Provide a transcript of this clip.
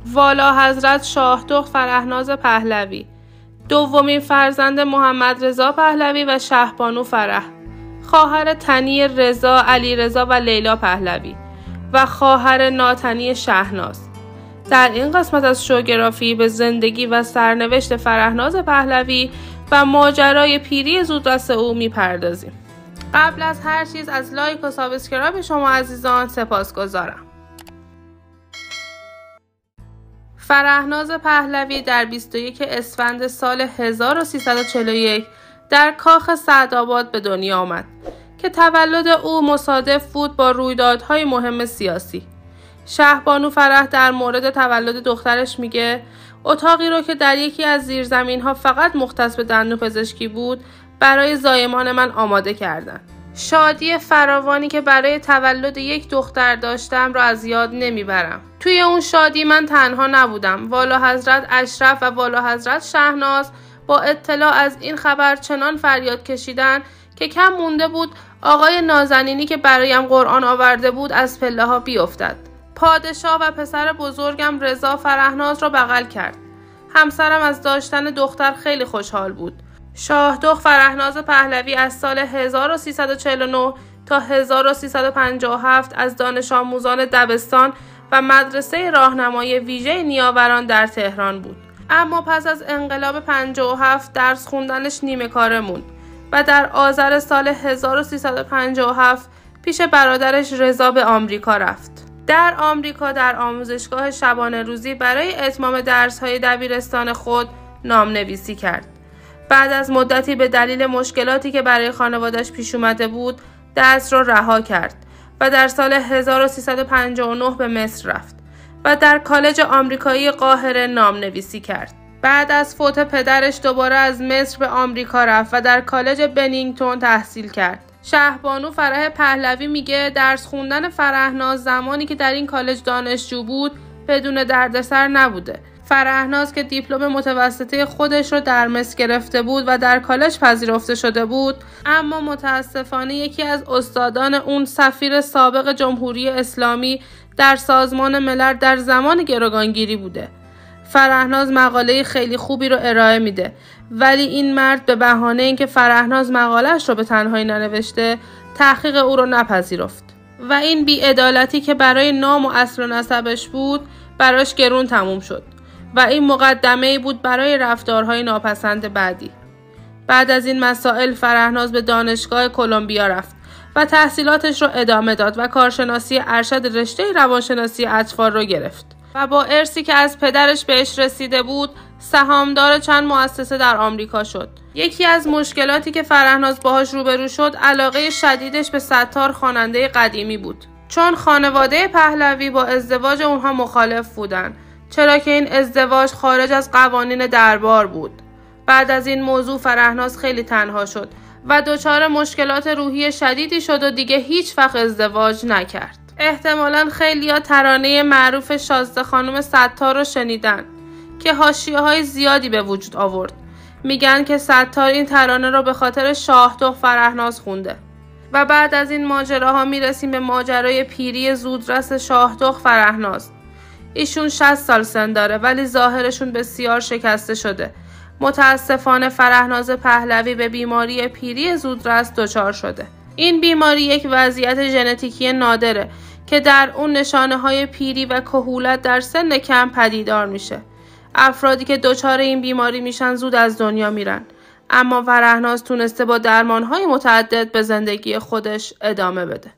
والا حضرت شاهدخت فرهناز پهلوی، دومین فرزند محمد رضا پهلوی و شهبانو فرح، خواهر تنی رضا، علی رضا و لیلا پهلوی و خواهر ناتنی شهناز. در این قسمت از شوگرافی به زندگی و سرنوشت فرهناز پهلوی و ماجرای پیری زودرس او میپردازیم. قبل از هر چیز از لایک و سابسکرایب شما عزیزان سپاسگزارم. فرهناز پهلوی در 21 اسفند سال 1341 در کاخ سعدآباد به دنیا آمد که تولد او مصادف بود با رویدادهای مهم سیاسی. شهبانو فرح در مورد تولد دخترش میگه اتاقی رو که در یکی از زیرزمین‌ها فقط مختص به دندونپزشکی بود برای زایمان من آماده کردن. شادی فراوانی که برای تولد یک دختر داشتم را از یاد نمیبرم. توی اون شادی من تنها نبودم. والا حضرت اشرف و والا حضرت شهناز با اطلاع از این خبر چنان فریاد کشیدن که کم مونده بود آقای نازنینی که برایم قرآن آورده بود از پله ها بیفتد. پادشاه و پسر بزرگم رضا فرهناز را بغل کرد. همسرم از داشتن دختر خیلی خوشحال بود. شاهدخت فرهناز پهلوی از سال 1349 تا 1357 از دانش آموزان دبستان و مدرسه راهنمایی ویژه نیاوران در تهران بود. اما پس از انقلاب 57 درس خوندنش نیمه کاره موند و در آذر سال 1357 پیش برادرش رضا به آمریکا رفت. در آمریکا در آموزشگاه شبانه روزی برای اتمام درس‌های دبیرستان خود نام‌نویسی کرد. بعد از مدتی به دلیل مشکلاتی که برای خانواده‌اش پیش اومده بود درس را رها کرد و در سال 1359 به مصر رفت و در کالج آمریکایی قاهره نام‌نویسی کرد. بعد از فوت پدرش دوباره از مصر به آمریکا رفت و در کالج بنینگتون تحصیل کرد. شهبانو فرح پهلوی میگه درس خوندن فرهناز زمانی که در این کالج دانشجو بود بدون دردسر نبوده. فرهناز که دیپلم متوسطه خودش رو در مصر گرفته بود و در کالج پذیرفته شده بود، اما متاسفانه یکی از استادان اون سفیر سابق جمهوری اسلامی در سازمان ملل در زمان گروگانگیری بوده. فرهناز مقاله خیلی خوبی رو ارائه میده، ولی این مرد به بهانه اینکه فرهناز مقاله‌اش رو به تنهایی ننوشته تحقیق او رو نپذیرفت و این بی‌عدالتی که برای نام و اصل و نسبش بود براش گرون تموم شد و این مقدمه‌ای بود برای رفتارهای ناپسند بعدی. بعد از این مسائل فرهناز به دانشگاه کلمبیا رفت و تحصیلاتش رو ادامه داد و کارشناسی ارشد رشته روانشناسی اطفال رو گرفت و با ارثی که از پدرش بهش رسیده بود سهامدار چند مؤسسه در آمریکا شد. یکی از مشکلاتی که فرهناز باهاش روبرو شد علاقه شدیدش به ستار خواننده قدیمی بود، چون خانواده پهلوی با ازدواج اونها مخالف بودن، چرا که این ازدواج خارج از قوانین دربار بود. بعد از این موضوع فرهناز خیلی تنها شد و دچار مشکلات روحی شدیدی شد و دیگه هیچ وقت ازدواج نکرد. احتمالاً خیلی‌ها ترانه معروف شازده خانم ستار رو شنیدن که حاشیه‌های زیادی به وجود آورد. میگن که ستار این ترانه رو به خاطر شاهدخت فرهناز خونده. و بعد از این ماجراها میرسیم به ماجرای پیری زودرس شاهدخت فرهناز. ایشون 60 سال سن داره ولی ظاهرشون بسیار شکسته شده. متاسفانه فرهناز پهلوی به بیماری پیری زودرس دچار شده. این بیماری یک وضعیت ژنتیکی نادره که در اون نشانه‌های پیری و کهولت در سن کم پدیدار میشه. افرادی که دچار این بیماری میشن زود از دنیا میرن، اما فرهناز تونسته با درمان‌های متعدد به زندگی خودش ادامه بده.